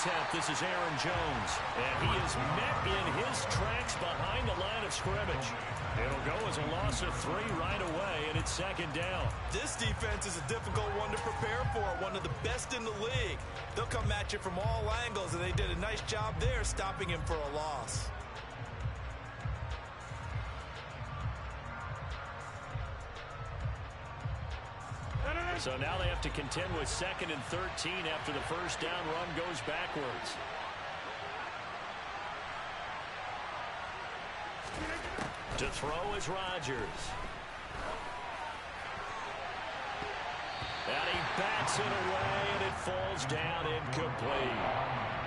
attempt. This is Aaron Jones. And he is met in his tracks behind the line of scrimmage. It'll go as a loss of 3 right away, and it's second down. This defense is a difficult one to prepare for, one of the best in the league. They'll come at you from all angles, and they did a nice job there stopping him for a loss. So now they have to contend with 2nd and 13 after the first down run goes backwards. To throw is Rodgers. And he bats it away, and it falls down incomplete.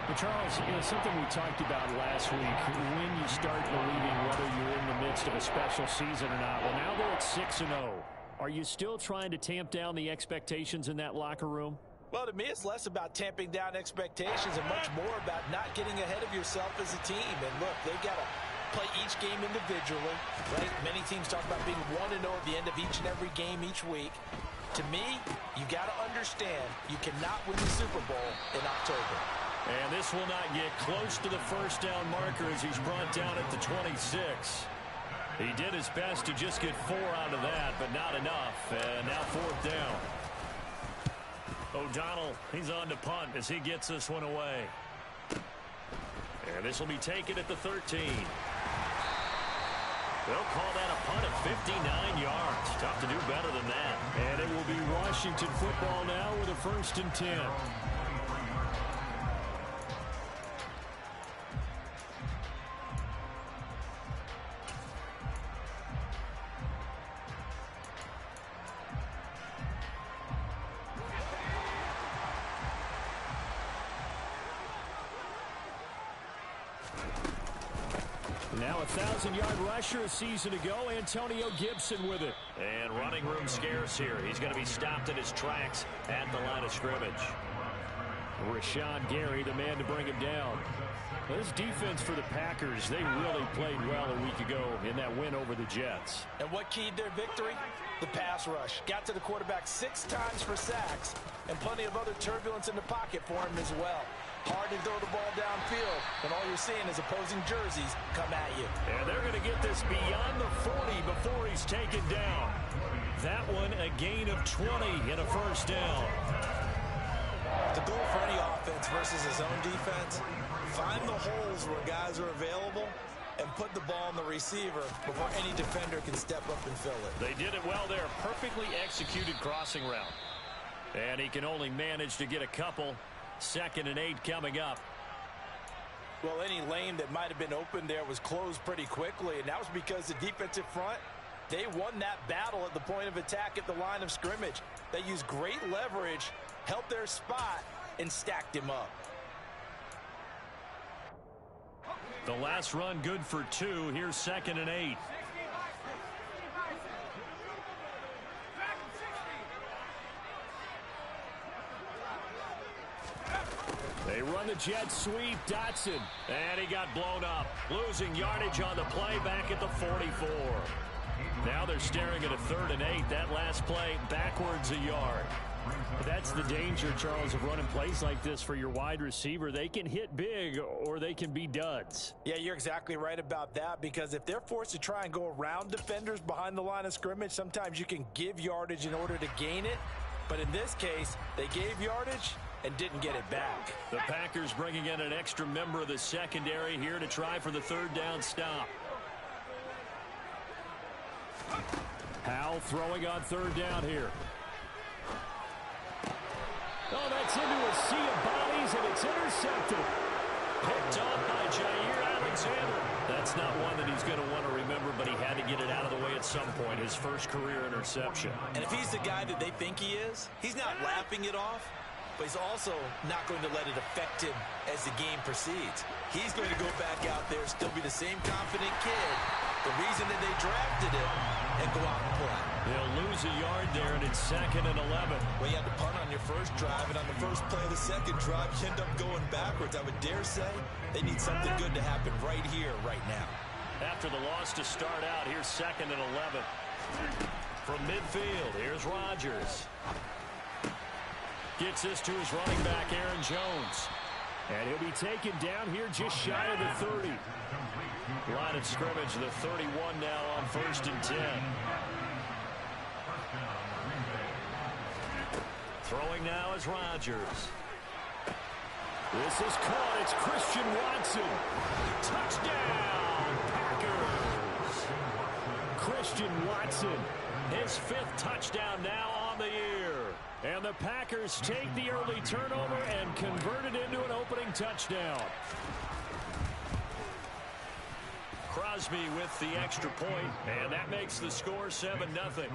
But Charles, something we talked about last week, when you start believing whether you're in the midst of a special season or not. Well, now they're at 6-0. Are you still trying to tamp down the expectations in that locker room? Well, to me, it's less about tamping down expectations and much more about not getting ahead of yourself as a team. And look, they've got to play each game individually, right? Many teams talk about being 1-0 at the end of each and every game each week. To me, you got to understand you cannot win the Super Bowl in October. And this will not get close to the first down marker as he's brought down at the 26. He did his best to just get 4 out of that, but not enough. And now 4th down. O'Donnell, he's on to punt as he gets this one away. And this will be taken at the 13. They'll call that a punt of 59 yards. Tough to do better than that. And it will be Washington football now with a 1st and 10. Now a 1,000-yard rusher a season ago, Antonio Gibson with it. And running room scarce here. He's going to be stopped in his tracks at the line of scrimmage. Rashawn Gary, the man to bring him down. This defense for the Packers, they really played well a week ago in that win over the Jets. And what keyed their victory? The pass rush. Got to the quarterback 6 times for sacks, and plenty of other turbulence in the pocket for him as well. Hard to throw the ball downfield, and all you're seeing is opposing jerseys come at you. And they're going to get this beyond the 40 before he's taken down. That one a gain of 20 and a first down. The goal for any offense versus his own defense, find the holes where guys are available and put the ball on the receiver before any defender can step up and fill it. They did it well there. Perfectly executed crossing route. And he can only manage to get a couple. 2nd and 8 coming up. Well, any lane that might have been open there was closed pretty quickly, and that was because the defensive front, they won that battle at the point of attack at the line of scrimmage. They used great leverage, held their spot, and stacked him up. The last run good for 2. Here's 2nd and 8. They run the jet sweep. Dotson. And he got blown up. Losing yardage on the play back at the 44. Now they're staring at a 3rd and 8. That last play backwards a yard. That's the danger, Charles, of running plays like this for your wide receiver. They can hit big or they can be duds. Yeah, you're exactly right about that, because if they're forced to try and go around defenders behind the line of scrimmage, sometimes you can give yardage in order to gain it. But in this case, they gave yardage and didn't get it back. The Packers bringing in an extra member of the secondary here to try for the 3rd down stop. Howell throwing on 3rd down here. Oh, that's into a sea of bodies, and it's intercepted. Picked off by Jair Alexander. That's not one that he's going to want to remember, but he had to get it out of the way at some point. His first career interception. And if he's the guy that they think he is, he's not laughing it off, but he's also not going to let it affect him as the game proceeds. He's going to go back out there, still be the same confident kid, the reason that they drafted him, and go out and play. They'll lose a yard there, and it's 2nd and 11. Well, you had to punt on your first drive, and on the first play of the second drive, you end up going backwards. I would dare say they need something good to happen right here, right now. After the loss to start out, here's 2nd and 11. From midfield, here's Rodgers. Gets this to his running back, Aaron Jones. And he'll be taken down here just shy of the 30. Line of scrimmage, the 31 now on 1st and 10. Throwing now is Rodgers. This is caught. It's Christian Watson. Touchdown, Packers. Christian Watson. His 5th touchdown now on the year. And the Packers take the early turnover and convert it into an opening touchdown. Crosby with the extra point, and that makes the score 7-0.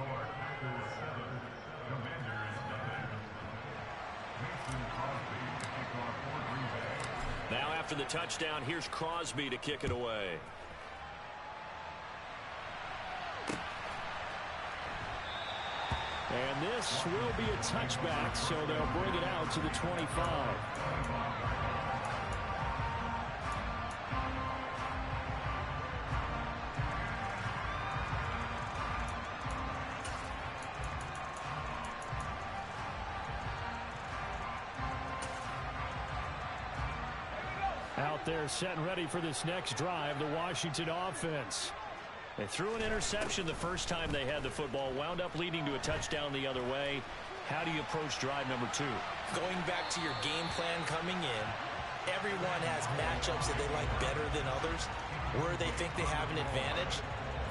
Now after the touchdown, here's Crosby to kick it away. And this will be a touchback, so they'll bring it out to the 25. Out there set and ready for this next drive, the Washington offense. They threw an interception the first time they had the football, wound up leading to a touchdown the other way. How do you approach drive number 2? Going back to your game plan coming in, everyone has matchups that they like better than others. Where they think they have an advantage,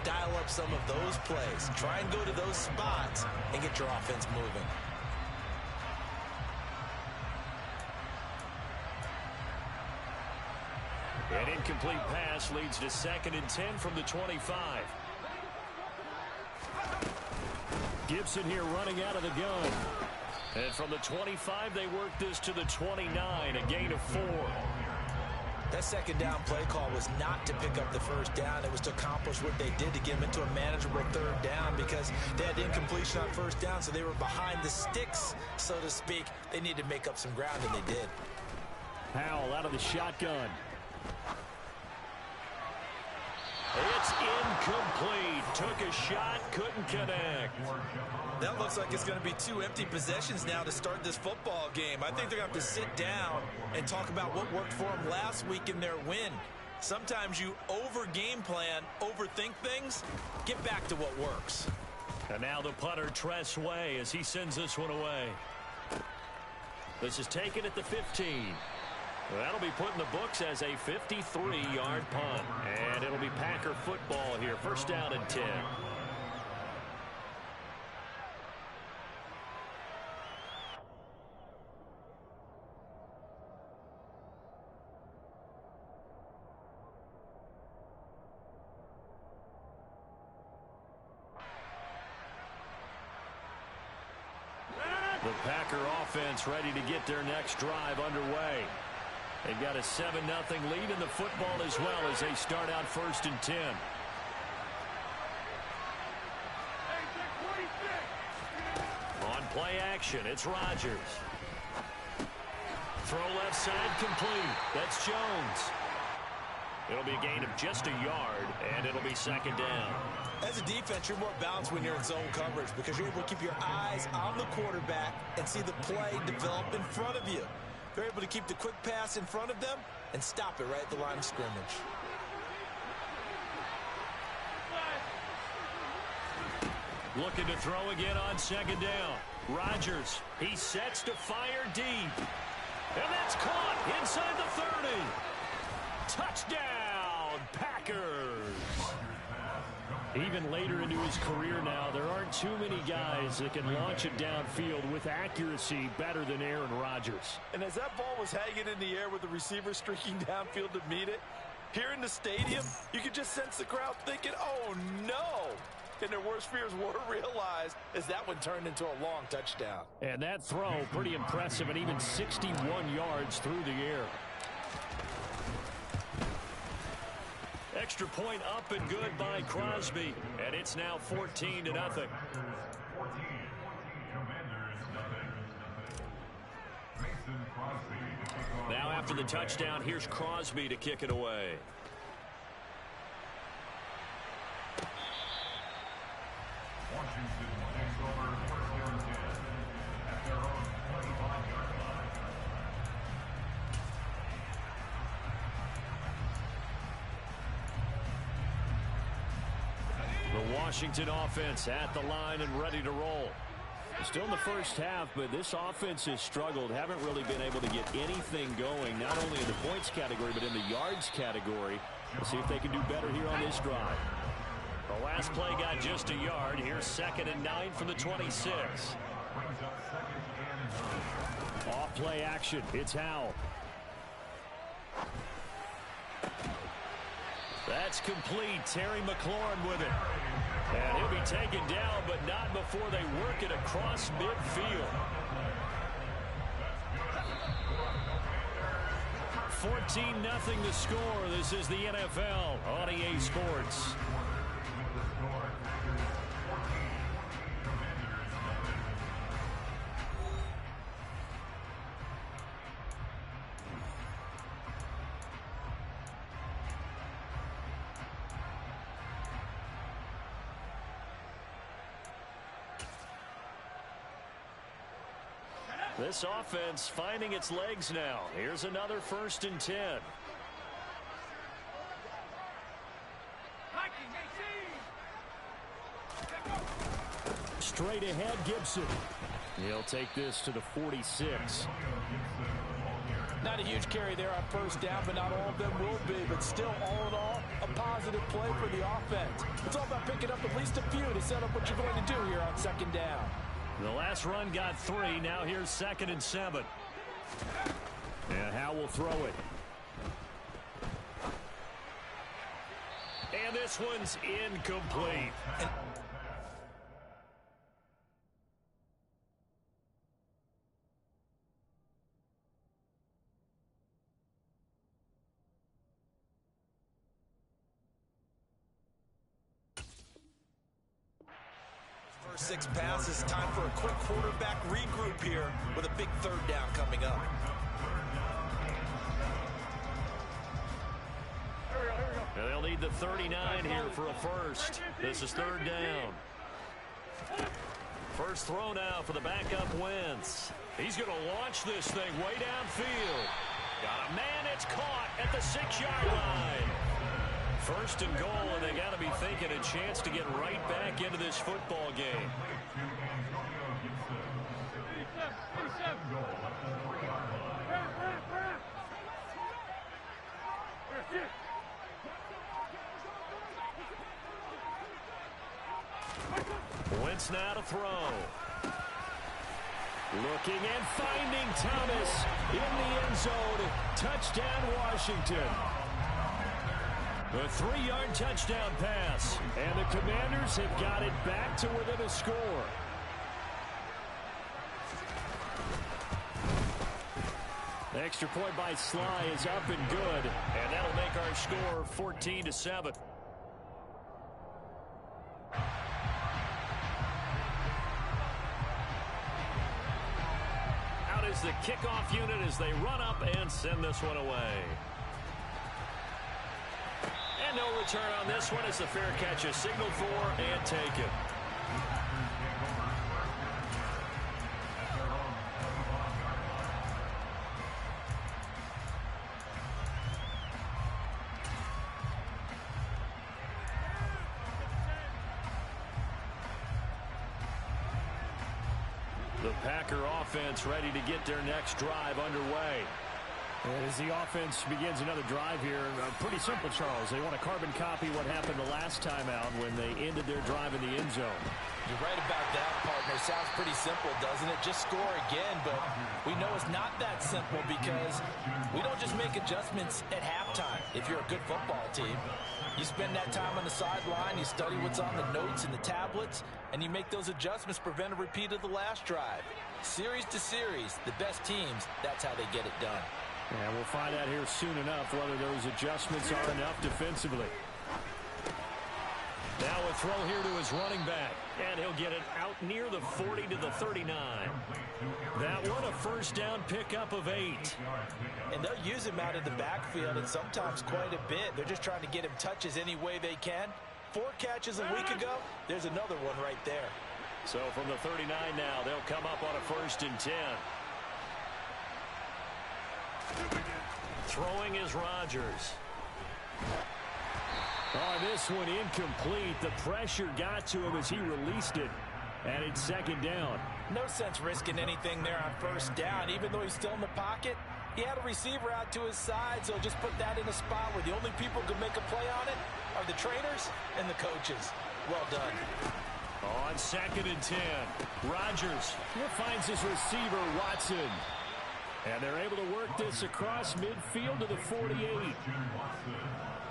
dial up some of those plays. Try and go to those spots and get your offense moving. An incomplete pass leads to 2nd and 10 from the 25. Gibson here running out of the gun. And from the 25, they work this to the 29, a gain of 4. That second down play call was not to pick up the first down. It was to accomplish what they did to get them into a manageable 3rd down because they had incompletion on 1st down, so they were behind the sticks, so to speak. They needed to make up some ground, and they did. Howell out of the shotgun. It's incomplete. Took a shot, couldn't connect. That looks like it's going to be 2 empty possessions now to start this football game. I think they're going to have to sit down and talk about what worked for them last week in their win. Sometimes you over-game plan, overthink things. Get back to what works. And now the punter, Tress Way, as he sends this one away. This is taken at the 15. That'll be put in the books as a 53-yard punt. And it'll be Packer football here. 1st down and 10. The Packer offense ready to get their next drive underway. They've got a 7-0 lead in the football as well as they start out 1st and 10. On play action, it's Rodgers. Throw left side complete. That's Jones. It'll be a gain of just a yard, and it'll be 2nd down. As a defense, you're more balanced when you're in zone coverage because you're able to keep your eyes on the quarterback and see the play develop in front of you. They're able to keep the quick pass in front of them and stop it right at the line of scrimmage. Looking to throw again on 2nd down. Rodgers, he sets to fire deep. And that's caught inside the 30. Touchdown, Packers. Even later into his career now, there aren't too many guys that can launch it downfield with accuracy better than Aaron Rodgers. And as that ball was hanging in the air with the receiver streaking downfield to meet it, here in the stadium, you could just sense the crowd thinking, oh no! And their worst fears were realized as that one turned into a long touchdown. And that throw, pretty impressive, and even 61 yards through the air. Extra point up and good by Crosby. And it's now 14-0. Now after the touchdown, here's Crosby to kick it away. Washington offense at the line and ready to roll. Still in the first half, but this offense has struggled. Haven't really been able to get anything going, not only in the points category, but in the yards category. We'll see if they can do better here on this drive. The last play got just a yard. Here's 2nd and 9 from the 26. Off play action. It's Howell. That's complete. Terry McLaurin with it. And he'll be taken down, but not before they work it across midfield. 14-0 the score. This is the NFL on EA Sports. This offense finding its legs now. Here's another 1st and 10. Straight ahead, Gibson. He'll take this to the 46. Not a huge carry there on 1st down, but not all of them will be. But still, all in all, a positive play for the offense. It's all about picking up at least a few to set up what you're going to do here on 2nd down. The last run got 3. Now here's 2nd and 7. And Howell will throw it. And this one's incomplete. First 6 passes. Time for a quick quarterback regroup here with a big 3rd down coming up. They'll need the 39 here for a first. This is 3rd down. First throw now for the backup Wentz. He's going to launch this thing way downfield. Got a man. It's caught at the 6-yard line. 1st and goal, and they got to be thinking a chance to get right back into this football game. Wentz now to throw. Looking and finding Thomas in the end zone. Touchdown, Washington. The 3-yard touchdown pass. And the Commanders have got it back to within a score. The extra point by Sly is up and good. And that'll make our score 14-7. Out is the kickoff unit as they run up and send this one away. And no return on this one as the fair catch is signaled for and taken. The Packer offense ready to get their next drive underway. And as the offense begins another drive here, pretty simple, Charles. They want to carbon copy what happened the last time out when they ended their drive in the end zone. You're right about that, partner. Sounds pretty simple, doesn't it? Just score again, but we know it's not that simple because we don't just make adjustments at halftime. If you're a good football team, you spend that time on the sideline, you study what's on the notes and the tablets, and you make those adjustments, prevent a repeat of the last drive. Series to series, the best teams, that's how they get it done. And we'll find out here soon enough whether those adjustments are enough defensively. Now a throw here to his running back, and he'll get it out near the 40 to the 39. That one a first down pickup of 8. And they'll use him out of the backfield, and sometimes quite a bit. They're just trying to get him touches any way they can. 4 catches a week ago, there's another one right there. So from the 39 now, they'll come up on a 1st and 10. Throwing is Rodgers. Oh, this one incomplete. The pressure got to him as he released it. And it's second down. No sense risking anything there on first down. Even though he's still in the pocket, he had a receiver out to his side, so just put that in a spot where the only people who can make a play on it are the trainers and the coaches. Well done. On 2nd and 10, Rodgers finds his receiver, Watson. And they're able to work this across midfield to the 48.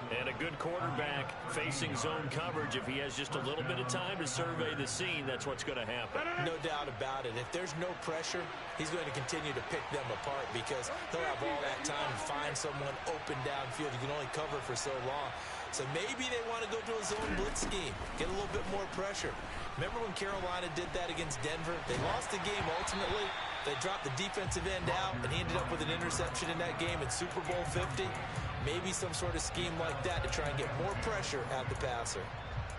And a good quarterback facing zone coverage. If he has just a little bit of time to survey the scene, that's what's going to happen. No doubt about it. If there's no pressure, he's going to continue to pick them apart because he'll have all that time to find someone open downfield. You can only cover for so long. So maybe they want to go to a zone blitz scheme, get a little bit more pressure. Remember when Carolina did that against Denver? They lost the game ultimately. They dropped the defensive end out, and he ended up with an interception in that game in Super Bowl 50. Maybe some sort of scheme like that to try and get more pressure at the passer.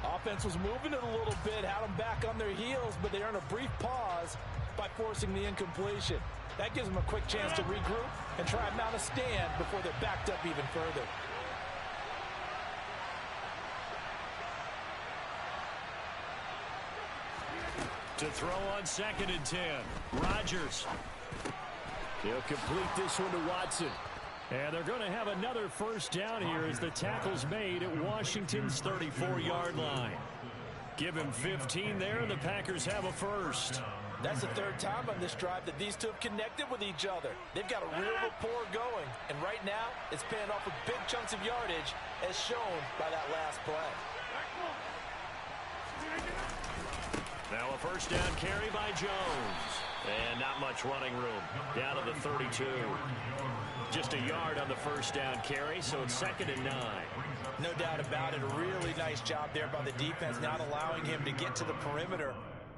Offense was moving it a little bit, had them back on their heels, but they earned a brief pause by forcing the incompletion. That gives them a quick chance to regroup and try and mount a stand before they're backed up even further. To throw on 2nd and 10, Rodgers. He'll complete this one to Watson. And they're going to have another first down here as the tackle's made at Washington's 34-yard line. Give him 15 there, and the Packers have a first. That's the third time on this drive that these two have connected with each other. They've got a real rapport going, and right now it's paying off with big chunks of yardage as shown by that last play. Now a first down carry by Jones. And not much running room. Down to the 32. Just a yard on the first down carry, so it's 2nd and 9. No doubt about it. A really nice job there by the defense, not allowing him to get to the perimeter.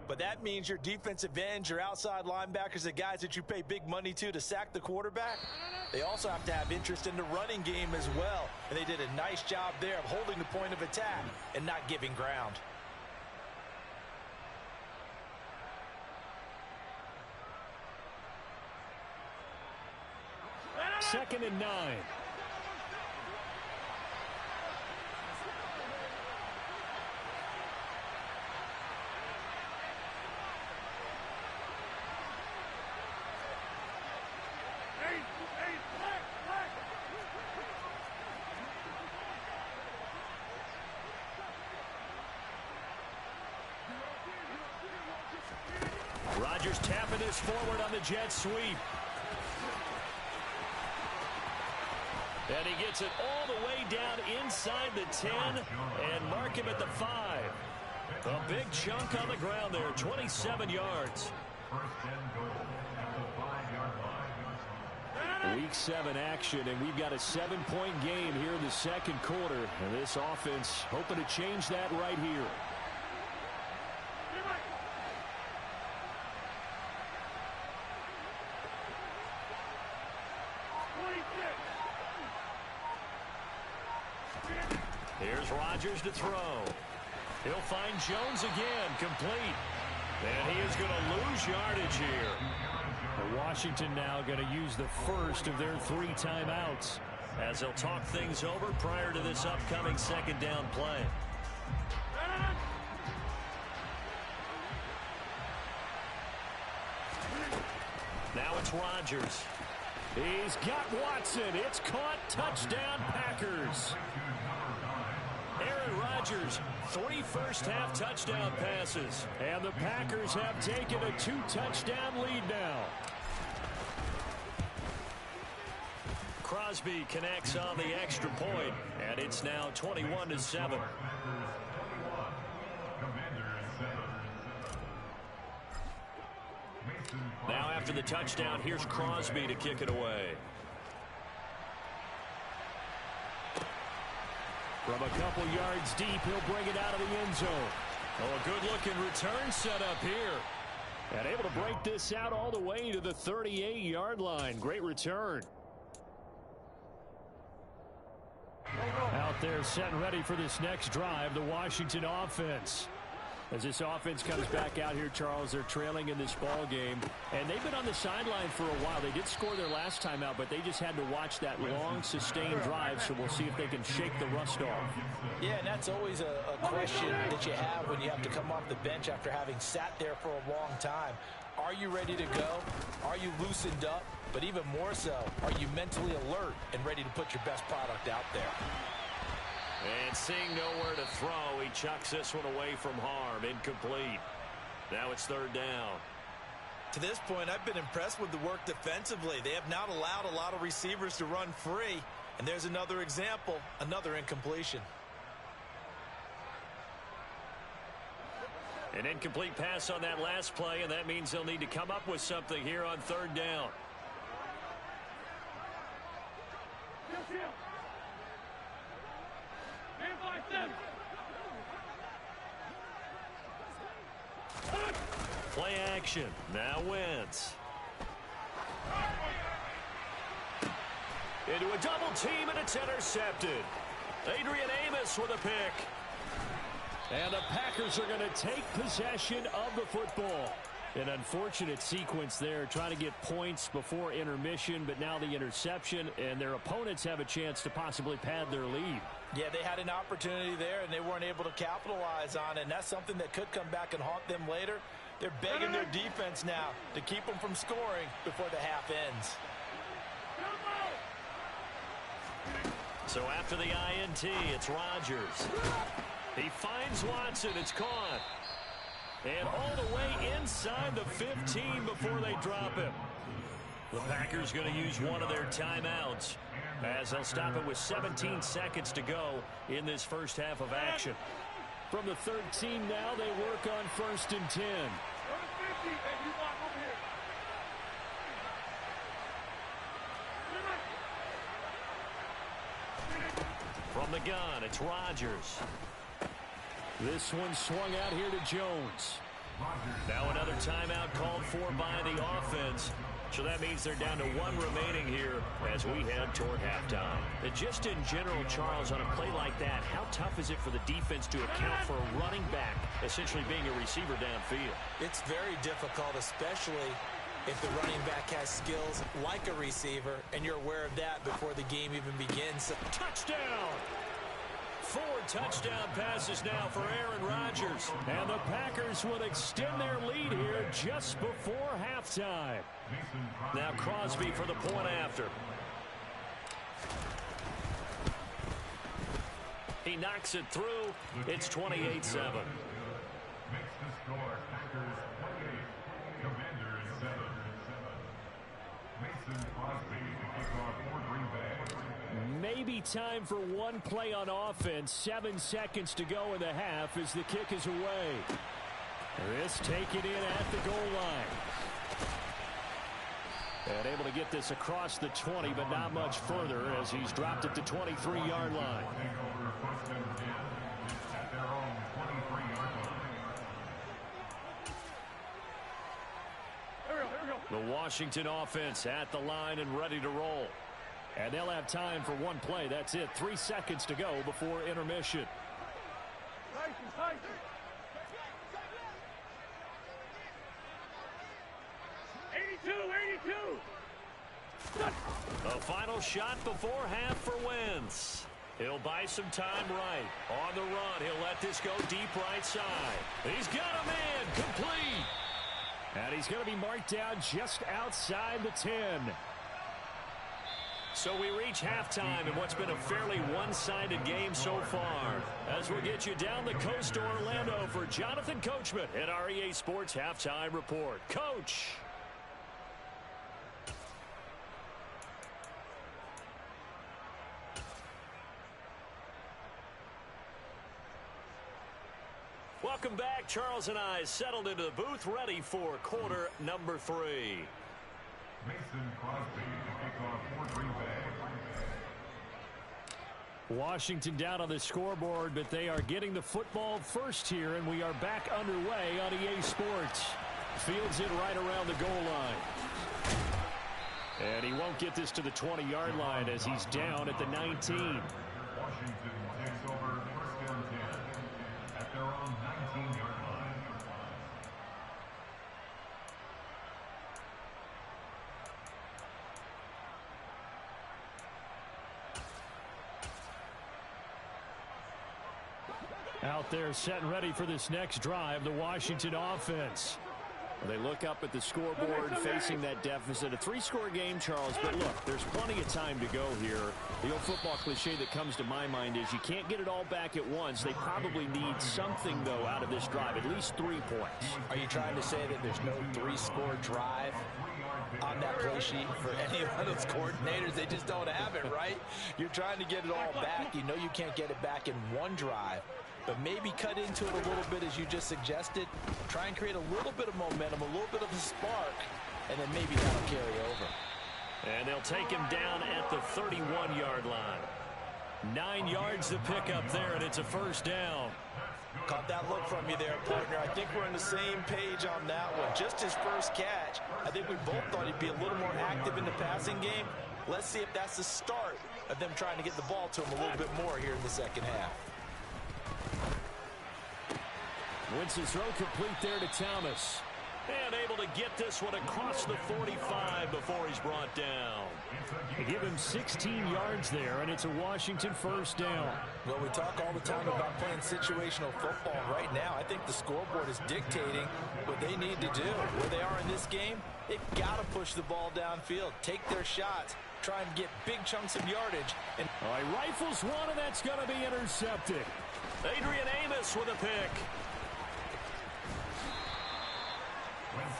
But that means your defensive ends, your outside linebackers, the guys that you pay big money to sack the quarterback, they also have to have interest in the running game as well. And they did a nice job there of holding the point of attack and not giving ground. Second and 9. Rodgers tapping this forward on the jet sweep. And he gets it all the way down inside the 10 and mark him at the 5. A big chunk on the ground there, 27 yards. Week 7 action, and we've got a 7-point game here in the second quarter. And this offense hoping to change that right here. Here's Rodgers to throw. He'll find Jones again, complete. And he is going to lose yardage here. Washington now going to use the first of their 3 timeouts as they'll talk things over prior to this upcoming second down play. Now it's Rodgers. He's got Watson. It's caught. Touchdown, Packers. Aaron Rodgers, 3 first-half touchdown passes. And the Packers have taken a 2-touchdown lead now. Crosby connects on the extra point, and it's now 21-7. Now after the touchdown, here's Crosby to kick it away. From a couple yards deep, he'll bring it out of the end zone. Oh, a good-looking return set up here. And able to break this out all the way to the 38-yard line. Great return. Out there set and ready for this next drive, the Washington offense. As this offense comes back out here, Charles, they're trailing in this ball game, and they've been on the sideline for a while. They did score their last time out, but they just had to watch that long, sustained drive, so we'll see if they can shake the rust off. Yeah, and that's always a question that you have when you have to come off the bench after having sat there for a long time. Are you ready to go? Are you loosened up? But even more so, are you mentally alert and ready to put your best product out there? And seeing nowhere to throw, he chucks this one away from harm. Incomplete. Now it's third down. To this point, I've been impressed with the work defensively. They have not allowed a lot of receivers to run free. And there's another example, another incompletion. An incomplete pass on that last play, and that means they'll need to come up with something here on third down. Play action. Now Wentz. Into a double team, and it's intercepted. Adrian Amos with a pick. And the Packers are going to take possession of the football. An unfortunate sequence there, trying to get points before intermission, but now the interception, and their opponents have a chance to possibly pad their lead. Yeah, they had an opportunity there, and they weren't able to capitalize on it, and that's something that could come back and haunt them later. They're begging their defense now to keep them from scoring before the half ends. So after the INT, it's Rodgers. He finds Watson. It's caught. And all the way inside the 15 before they drop him. The Packers going to use one of their timeouts as they'll stop it with 17 seconds to go in this first half of action. From the 13 now, they work on 1st and 10. From the gun, it's Rodgers. This one swung out here to Jones. Now another timeout called for by the offense. So that means they're down to one remaining here as we head toward halftime. And just in general, Charles, on a play like that, how tough is it for the defense to account for a running back essentially being a receiver downfield? It's very difficult, especially if the running back has skills like a receiver, and you're aware of that before the game even begins. Touchdown! 4 touchdown passes now for Aaron Rodgers. And the Packers will extend their lead here just before halftime. Now Crosby for the point after. He knocks it through. It's 28-7. Maybe time for one play on offense. 7 seconds to go in the half as the kick is away. This taken in at the goal line. And able to get this across the 20, but not much further as he's dropped it to 23-yard line. The Washington offense at the line and ready to roll. And they'll have time for one play. That's it. 3 seconds to go before intermission. The final shot before half for Wentz. He'll buy some time right. On the run, he'll let this go deep right side. He's got a man complete. And he's going to be marked down just outside the 10. So we reach halftime in what's been a fairly one-sided game so far. As we'll get you down the coast to Orlando for Jonathan Coachman at our EA Sports Halftime Report. Coach. Welcome back. Charles and I settled into the booth ready for quarter number 3. Mason Crosby to kick off for Green Bay. Washington down on the scoreboard, but they are getting the football first here, and we are back underway on EA Sports. Fields it right around the goal line. And he won't get this to the 20-yard line as he's down at the 19. Washington takes over 1st and 10 at their own 19-yard line. Out there set and ready for this next drive, the Washington offense. They look up at the scoreboard facing that deficit. A 3-score game, Charles, but look, there's plenty of time to go here. The old football cliche that comes to my mind is you can't get it all back at once. They probably need something, though, out of this drive, at least 3 points. Are you trying to say that there's no 3-score drive on that play sheet for any of those coordinators? They just don't have it, right? You're trying to get it all back. You know you can't get it back in one drive. But maybe cut into it a little bit as you just suggested. Try and create a little bit of momentum, a little bit of a spark, and then maybe that'll carry over. And they'll take him down at the 31-yard line. 9 yards to pick up there, and it's a first down. Caught that look from you there, partner. I think we're on the same page on that one. Just his first catch. I think we both thought he'd be a little more active in the passing game. Let's see if that's the start of them trying to get the ball to him a little bit more here in the second half. Wins his throw complete there to Thomas. And able to get this one across the 45 before he's brought down. They give him 16 yards there, and it's a Washington first down. Well, we talk all the time about playing situational football. Right now, I think the scoreboard is dictating what they need to do. Where they are in this game, they've got to push the ball downfield, take their shots, try and get big chunks of yardage. And all right, rifles one, and that's going to be intercepted. Adrian Amos with a pick.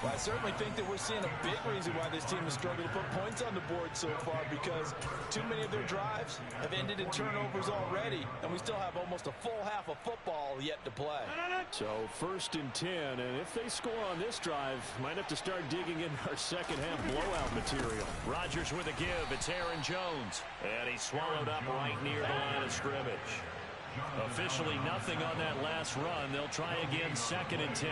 Well, I certainly think that we're seeing a big reason why this team has struggled to put points on the board so far, because too many of their drives have ended in turnovers already, and we still have almost a full half of football yet to play. So 1st and 10, and if they score on this drive, might have to start digging in our second half blowout material. Rodgers with a give. It's Aaron Jones, and he's swallowed up right near the line of scrimmage. Officially nothing on that last run. They'll try again 2nd and 10.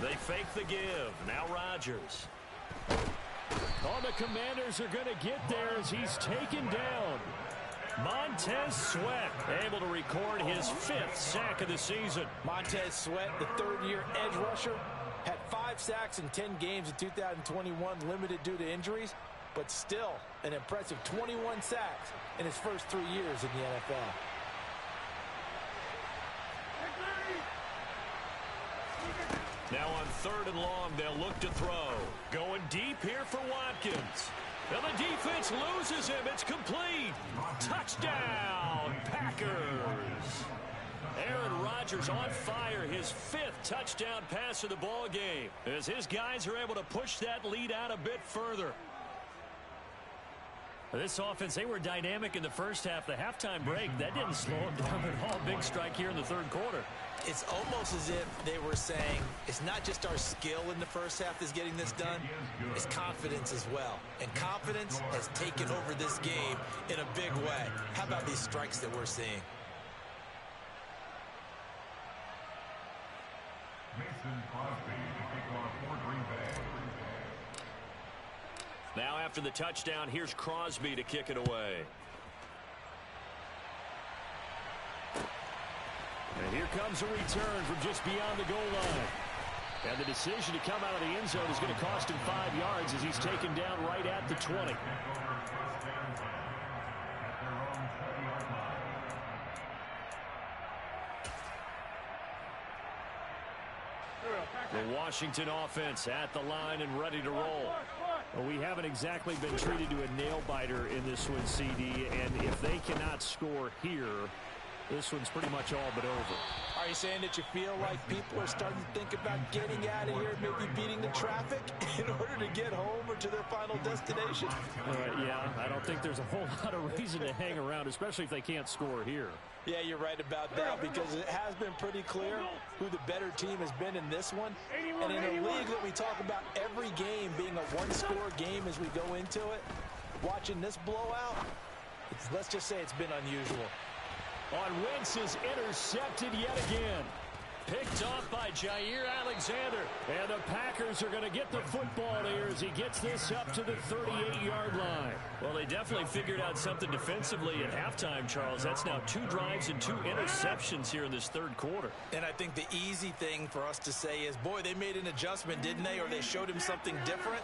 They fake the give. Now Rodgers. Oh, the Commanders are going to get there as he's taken down. Montez Sweat able to record his 5th sack of the season. Montez Sweat, the 3rd-year edge rusher, had 5 sacks in 10 games in 2021, limited due to injuries, but still an impressive 21 sacks in his first 3 years in the NFL. Now on 3rd and long, they'll look to throw. Going deep here for Watkins. And the defense loses him. It's complete. Touchdown, Packers. Aaron Rodgers on fire. His 5th touchdown pass of the ball game, as his guys are able to push that lead out a bit further. This offense, they were dynamic in the first half. The halftime break, that didn't slow them down at all. Big strike here in the 3rd quarter. It's almost as if they were saying, it's not just our skill in the first half that's getting this done, it's confidence as well. And confidence has taken over this game in a big way. How about these strikes that we're seeing? Mason Crosby to kick off for Green Bay. Now after the touchdown, here's Crosby to kick it away. And here comes a return from just beyond the goal line. And the decision to come out of the end zone is going to cost him 5 yards as he's taken down right at the 20. The Washington offense at the line and ready to roll. Well, we haven't exactly been treated to a nail-biter in this one, CD, and if they cannot score here, this one's pretty much all but over. Are you saying that you feel like people are starting to think about getting out of here, maybe beating the traffic in order to get home or to their final destination? Yeah, I don't think there's a whole lot of reason to hang around, especially if they can't score here. Yeah, you're right about that, because it has been pretty clear who the better team has been in this one. And in a league that we talk about every game being a one-score game as we go into it, watching this blowout, let's just say it's been unusual. On Wentz is intercepted yet again. Picked off by Jair Alexander. And the Packers are going to get the football here as he gets this up to the 38-yard line. Well, they definitely figured out something defensively at halftime, Charles. That's now 2 drives and 2 interceptions here in this 3rd quarter. And I think the easy thing for us to say is, boy, they made an adjustment, didn't they? Or they showed him something different.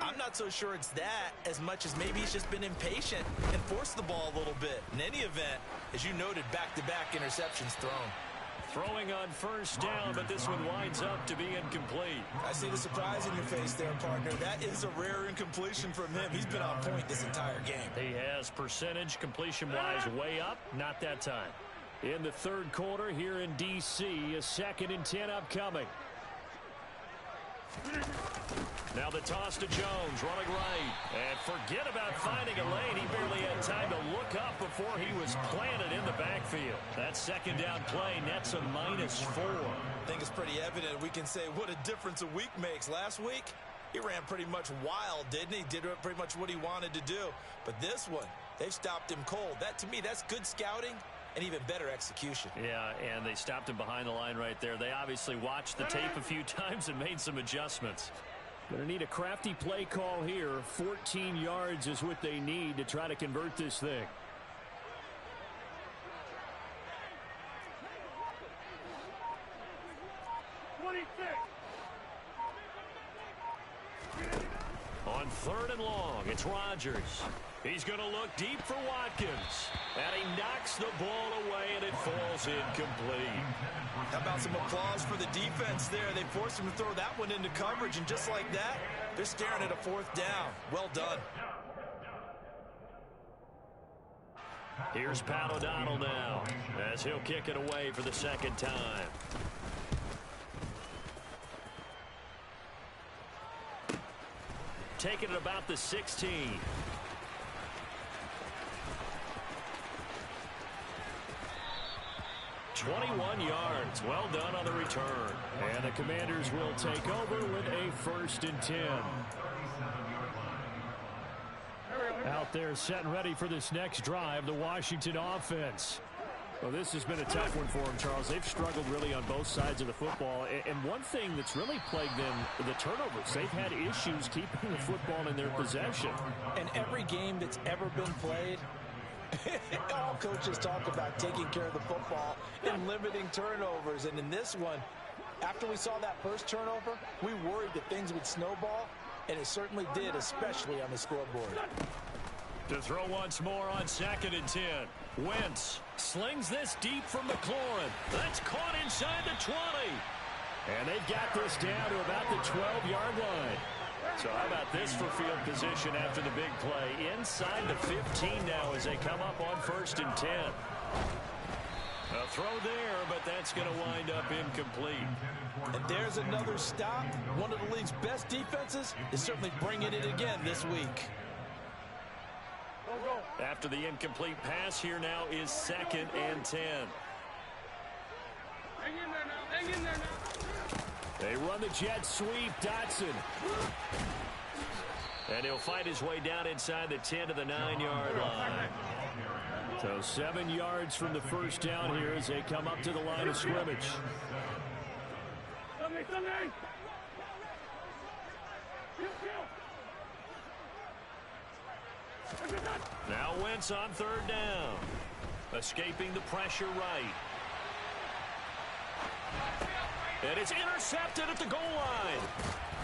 I'm not so sure it's that as much as maybe he's just been impatient and forced the ball a little bit. In any event, as you noted, back-to-back interceptions thrown. Throwing on first down, but this one winds up to be incomplete. I see the surprise in your face there, partner. That is a rare incompletion from him. He's been on point this entire game. He has percentage completion-wise way up, not that time. In the third quarter here in D.C., a 2nd and 10 upcoming. Now the toss to Jones, running right. And forget about finding a lane. He barely had time to look up before he was planted in the backfield. That second down play nets a -4. I think it's pretty evident we can say what a difference a week makes. Last week, he ran pretty much wild, didn't he? Did pretty much what he wanted to do. But this one, they've stopped him cold. That, to me, that's good scouting and even better execution. Yeah, and they stopped him behind the line right there. They obviously watched the tape a few times and made some adjustments. Going to need a crafty play call here. 14 yards is what they need to try to convert this thing. On 3rd and long, it's Rodgers. He's going to look deep for Watkins. And he knocks the ball away, and it falls incomplete. How about some applause for the defense there? They forced him to throw that one into coverage, and just like that, they're staring at a 4th down. Well done. Here's Pat O'Donnell now, as he'll kick it away for the 2nd time. Taking it about the 16. $21 yards. Well done on the return. And the Commanders will take over with a 1st and 10. Out there set and ready for this next drive, the Washington offense. Well, this has been a tough one for them, Charles. They've struggled really on both sides of the football. And one thing that's really plagued them, the turnovers. They've had issues keeping the football in their possession. And every game that's ever been played, all coaches talk about taking care of the football and limiting turnovers. And in this one, after we saw that first turnover, we worried that things would snowball, and it certainly did, especially on the scoreboard. To throw once more on 2nd and 10. Wentz slings this deep from McLaurin. That's caught inside the 20. And they've got this down to about the 12-yard line. So how about this for field position after the big play? Inside the 15 now as they come up on 1st and 10. A throw there, but that's going to wind up incomplete. And there's another stop. One of the league's best defenses is certainly bringing it again this week. After the incomplete pass, here now is 2nd and 10. Hang in there now. Hang in there now. They run the jet sweep. Dotson. And he'll fight his way down inside the 10 to the 9-yard line. So 7 yards from the first down here as they come up to the line of scrimmage. Now Wentz on 3rd down. Escaping the pressure right. And it's intercepted at the goal line.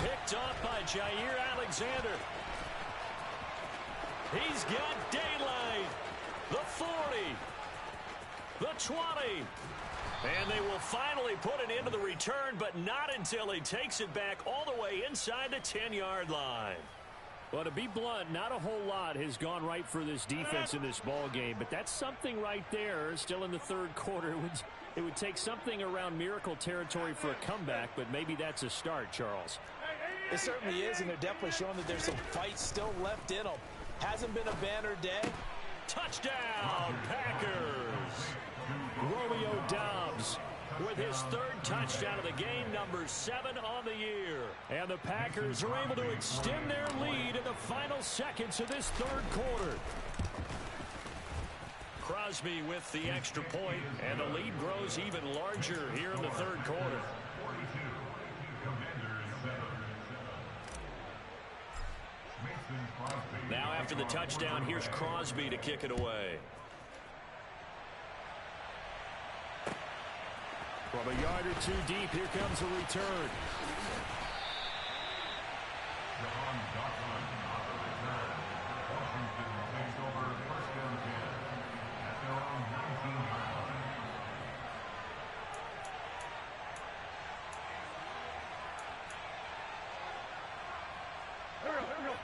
Picked off by Jair Alexander. He's got daylight. The 40. The 20. And they will finally put an end to the return, but not until he takes it back all the way inside the 10-yard line. Well, to be blunt, not a whole lot has gone right for this defense in this ball game, but that's something right there. Still in the third quarter, it would take something around miracle territory for a comeback, but maybe that's a start, Charles. It certainly is, and they're definitely showing that there's some fight still left in them. Hasn't been a banner day. Touchdown, Packers! Romeo Doubs with his 3rd touchdown of the game, number 7 on the year. And the Packers are able to extend their lead in the final seconds of this third quarter. Crosby with the extra point, and the lead grows even larger here in the third quarter. Now after the touchdown, here's Crosby to kick it away. From a yard or two deep, here comes a return.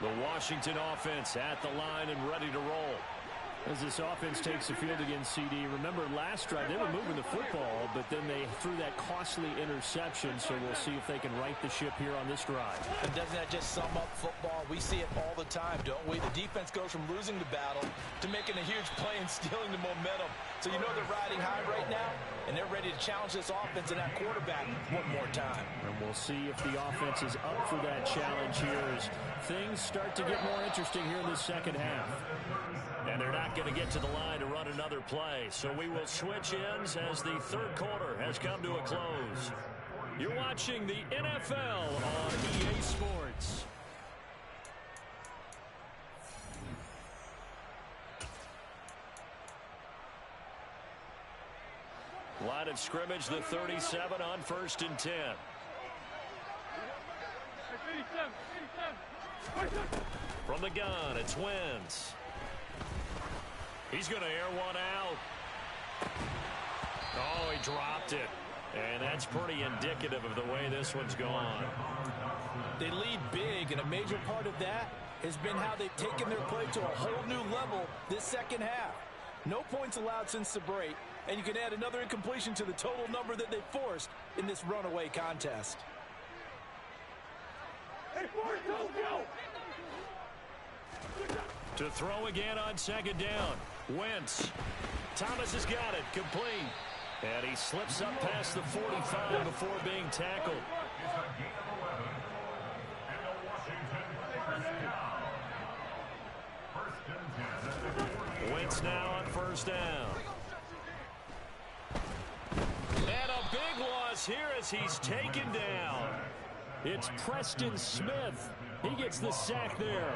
The Washington offense at the line and ready to roll. As this offense takes the field against CD, remember last drive they were moving the football, but then they threw that costly interception, so we'll see if they can right the ship here on this drive. And doesn't that just sum up football? We see it all the time, don't we? The defense goes from losing the battle to making a huge play and stealing the momentum. So you know they're riding high right now, and they're ready to challenge this offense and that quarterback one more time. And we'll see if the offense is up for that challenge here as things start to get more interesting here in the second half. And they're not going to get to the line to run another play. So we will switch ends as the third quarter has come to a close. You're watching the NFL on EA Sports. Line of scrimmage, the 37 on 1st and 10. From the gun, it's Wentz. He's going to air one out. Oh, he dropped it. And that's pretty indicative of the way this one's gone. They lead big, and a major part of that has been how they've taken their play to a whole new level this second half. No points allowed since the break, and you can add another incompletion to the total number that they forced in this runaway contest. Hey, Ford, go! To throw again on 2nd down. Wentz. Thomas has got it. Complete. And he slips up past the 45 before being tackled. Wentz now on 1st down. And a big loss here as he's taken down. It's Preston Smith. He gets the sack there.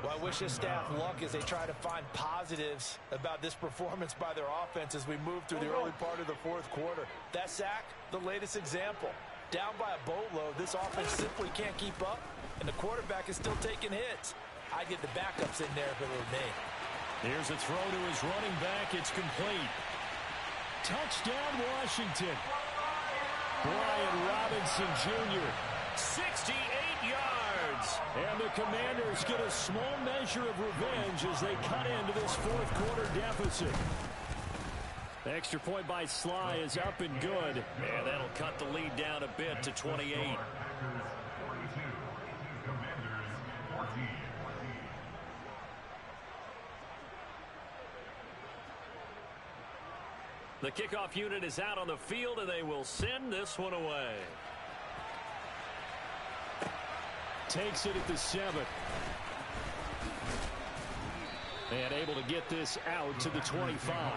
Well, I wish his staff luck as they try to find positives about this performance by their offense as we move through the early part of the fourth quarter. That sack, the latest example. Down by a boatload, this offense simply can't keep up, and the quarterback is still taking hits. I'd get the backups in there if it were me. Here's a throw to his running back. It's complete. Touchdown, Washington. Brian Robinson Jr. 68 yards. And the Commanders get a small measure of revenge as they cut into this fourth quarter deficit. The extra point by Sly is up and good. And that'll cut the lead down a bit to 28. The kickoff unit is out on the field, and they will send this one away. Takes it at the 7. And able to get this out to the 25.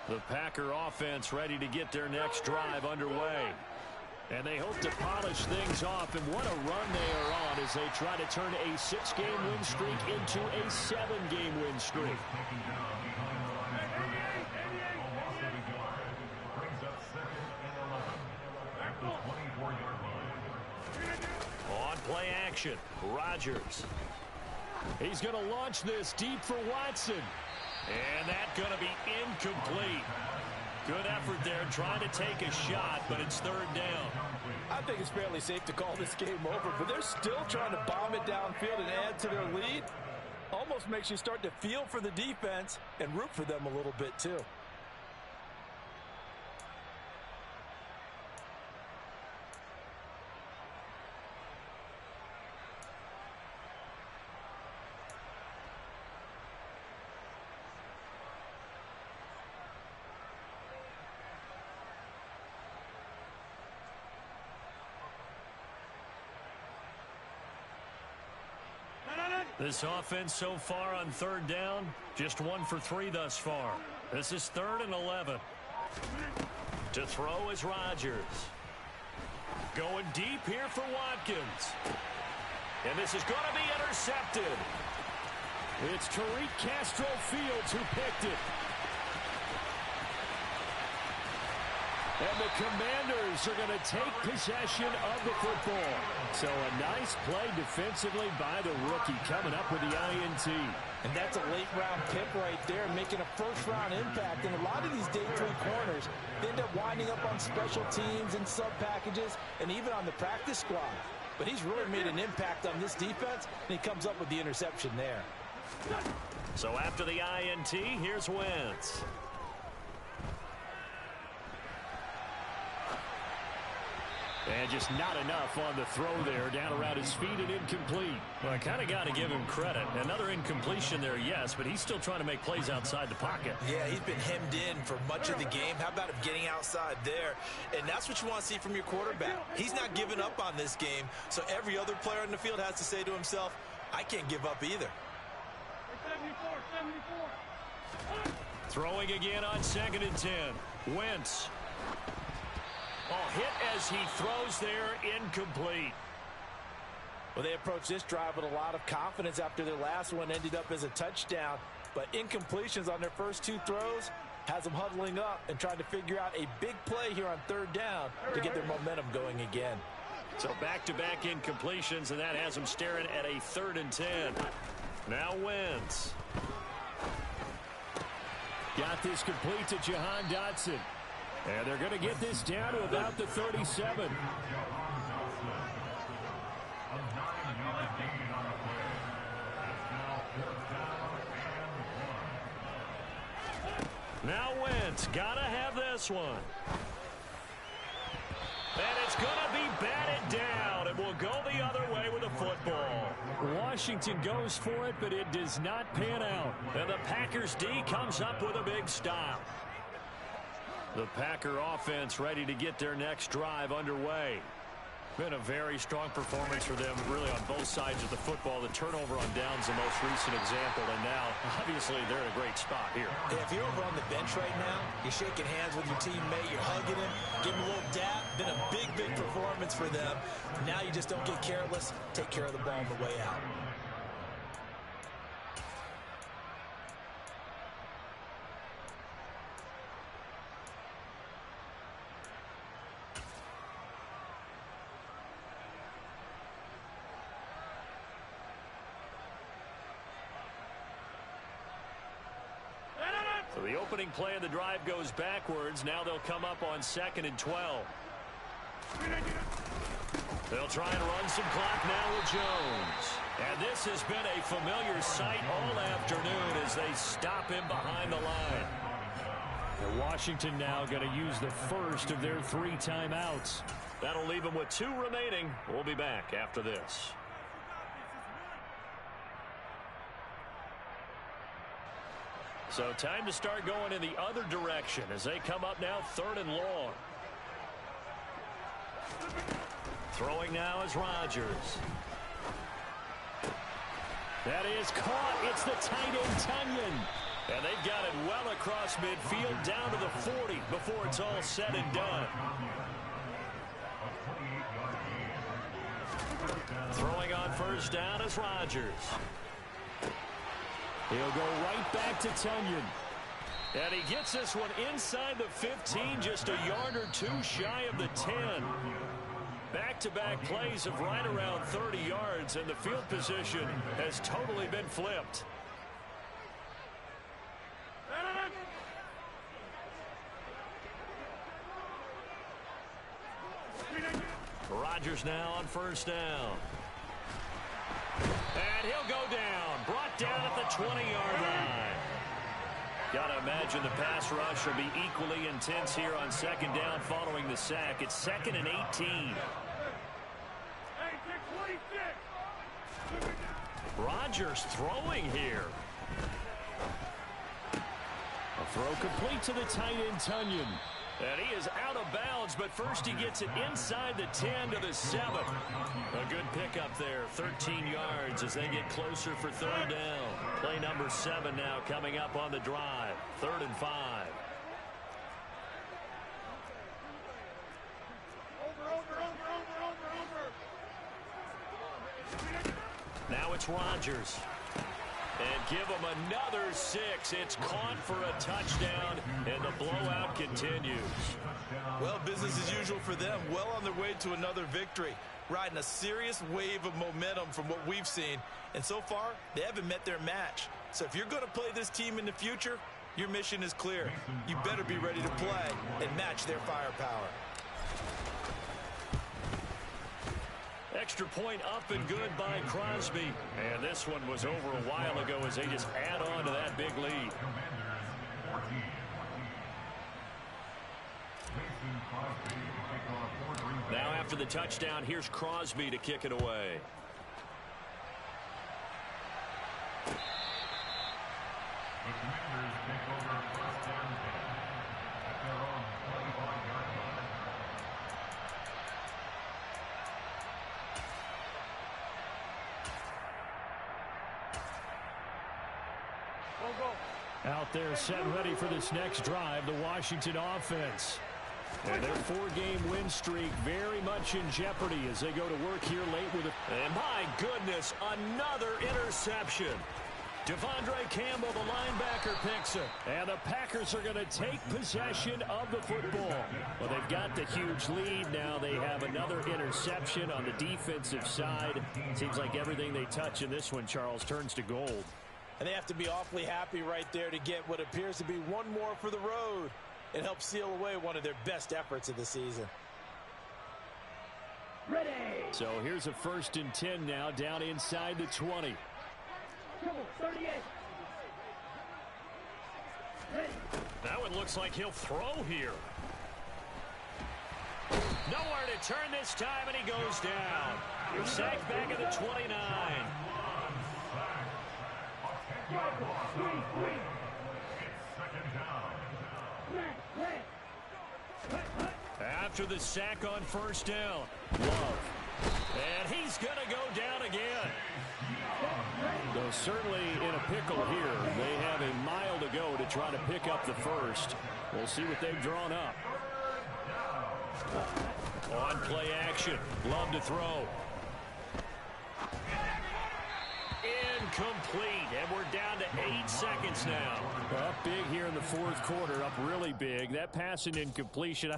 The Packer offense ready to get their next drive underway. And they hope to polish things off, and what a run they are on as they try to turn a 6-game win streak into a 7-game win streak. On play action, Rodgers. He's going to launch this deep for Watson. And that's going to be incomplete. Good effort there trying to take a shot, but it's 3rd down. I think it's fairly safe to call this game over, but they're still trying to bomb it downfield and add to their lead. Almost makes you start to feel for the defense and root for them a little bit too. This offense so far on 3rd down, just 1 for 3 thus far. This is 3rd and 11. To throw is Rodgers. Going deep here for Watkins. And this is going to be intercepted. It's Tariq Castro Fields who picked it. And the Commanders are going to take possession of the football. So a nice play defensively by the rookie coming up with the INT. And that's a late-round pick right there, making a first-round impact. And a lot of these day three corners, they end up winding up on special teams and sub-packages and even on the practice squad. But he's really made an impact on this defense, and he comes up with the interception there. So after the INT, here's Wentz. And just not enough on the throw there, down around his feet and incomplete. Well, I kind of got to give him credit. Another incompletion there, yes, but he's still trying to make plays outside the pocket. Yeah, he's been hemmed in for much of the game. How about him getting outside there? And that's what you want to see from your quarterback. He's not giving up on this game, so every other player in the field has to say to himself, I can't give up either. 74. Throwing again on 2nd and 10. Wentz. Oh, hit as he throws there, incomplete. Well, they approached this drive with a lot of confidence after their last one ended up as a touchdown. But incompletions on their first two throws has them huddling up and trying to figure out a big play here on 3rd down to get their momentum going again. So back-to-back incompletions, and that has them staring at a 3rd and 10. Now Wentz. Got this complete to Jahan Dotson. And they're going to get this down to about the 37. Now Wentz, gotta have this one. And it's going to be batted down, and will go the other way with the football. Washington goes for it, but it does not pan out. And the Packers D comes up with a big stop. The Packer offense ready to get their next drive underway. Been a very strong performance for them, really, on both sides of the football. The turnover on downs, the most recent example, and now, obviously, they're in a great spot here. Yeah, if you're over on the bench right now, you're shaking hands with your teammate, you're hugging him, giving him a little dap. Been a big, big performance for them. Now you just don't get careless. Take care of the ball on the way out. So the opening play of the drive goes backwards. Now they'll come up on 2nd and 12. They'll try and run some clock now with Jones. And this has been a familiar sight all afternoon as they stop him behind the line. And Washington now going to use the first of their 3 timeouts. That'll leave them with 2 remaining. We'll be back after this. So time to start going in the other direction as they come up now 3rd and long. Throwing now is Rodgers. That is caught. It's the tight end, Tunyon. And they've got it well across midfield down to the 40 before it's all said and done. Throwing on 1st down is Rodgers. He'll go right back to Tunyon. And he gets this one inside the 15, just a yard or 2 shy of the 10. Back-to-back plays of right around 30 yards, and the field position has totally been flipped. Rodgers now on 1st down. And he'll go down. Brought down at the 20-yard line. Got to imagine the pass rush will be equally intense here on 2nd down following the sack. It's 2nd and 18. Rodgers throwing here. A throw complete to the tight end, Tunyon. And he is out of bounds, but first he gets it inside the 10 to the 7. A good pickup there, 13 yards as they get closer for 3rd down. Play number 7 now coming up on the drive. 3rd and 5. Now it's Rodgers. And give them another 6. It's caught for a touchdown, and the blowout continues. Well, business as usual for them. Well on their way to another victory. Riding a serious wave of momentum from what we've seen. And so far, they haven't met their match. So if you're going to play this team in the future, your mission is clear. You better be ready to play and match their firepower. Extra point up and good by Crosby. And this one was over a while ago as they just add on to that big lead. Now after the touchdown, here's Crosby to kick it away. The Commanders take over first down at their own 25-yard line. Out there set ready for this next drive, the Washington offense. And their 4-game win streak very much in jeopardy as they go to work here late with a... And my goodness, another interception. Devondre Campbell, the linebacker, picks it. And the Packers are going to take possession of the football. Well, they've got the huge lead. Now they have another interception on the defensive side. Seems like everything they touch in this one, Charles, turns to gold. And they have to be awfully happy right there to get what appears to be one more for the road. It helps seal away one of their best efforts of the season. Ready. So here's a 1st and 10 now down inside the 20. 38. That one looks like he'll throw here. Nowhere to turn this time, and he goes down. He's sacked back at the 29. After the sack on 1st down, Love. And he's going to go down again. Though certainly in a pickle here. They have a mile to go to try to pick up the first. We'll see what they've drawn up. On play action. Love to throw. Incomplete, and we're down to 8 seconds now. Up big here in the 4th quarter, up really big. That pass and incompletion,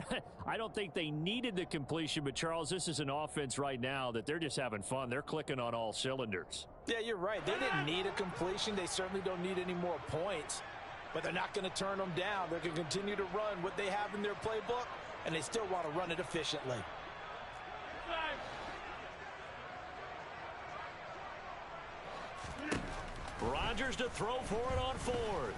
I don't think they needed the completion, but Charles, this is an offense right now that they're just having fun. They're clicking on all cylinders. Yeah, you're right. They didn't need a completion. They certainly don't need any more points, but they're not going to turn them down. They're going to continue to run what they have in their playbook, and they still want to run it efficiently. Rodgers to throw for it on 4th.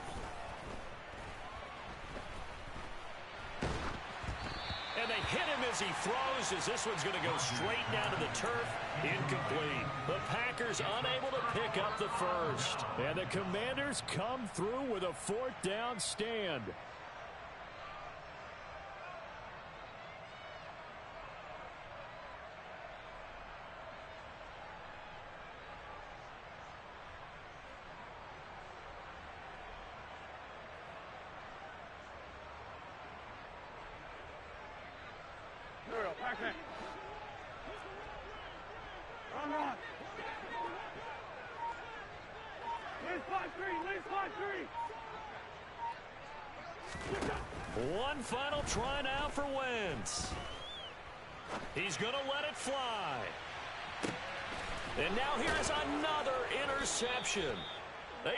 And they hit him as he throws, as this one's going to go straight down to the turf. Incomplete. The Packers unable to pick up the first. And the Commanders come through with a 4th down stand. Run. Lead 5-3. One final try now for Wentz. He's going to let it fly. And now here's another interception.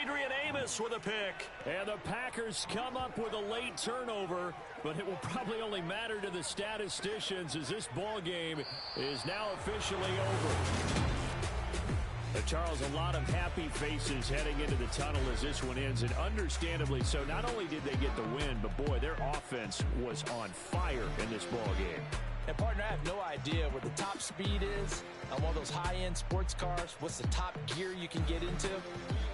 Adrian Amos with a pick. And the Packers come up with a late turnover, but it will probably only matter to the statisticians as this ball game is now officially over. Charles, a lot of happy faces heading into the tunnel as this one ends, and understandably so. Not only did they get the win, but boy, their offense was on fire in this ball game. And partner, I have no idea what the top speed is on one of those high-end sports cars. What's the top gear you can get into?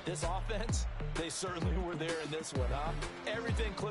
This offense, they certainly were there in this one, huh? Everything clicked.